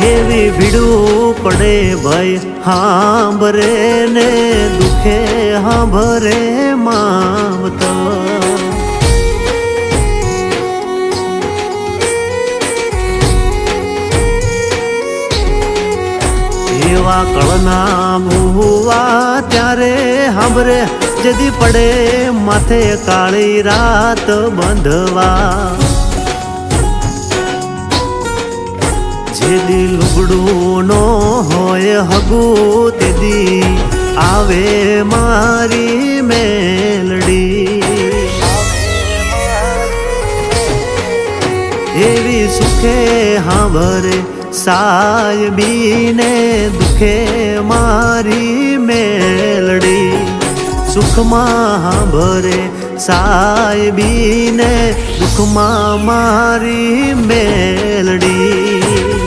એવી ભીડું પડે ભાઈ હાંભરે ને દુખે હાંભરે માવતર એવા કળના ભૂવા ત્યારે હાંભરે જદી પડે માથે કાળી રાત બંધવા જેદી લુગડું નો હોય હગું તેદી આવે મારી મેલડી એવી સુખે હાંભરે સાયબીને દુખે મારી મેલડી સુખમાં હાંભરે સાયબીને દુખમાં મારી મેલડી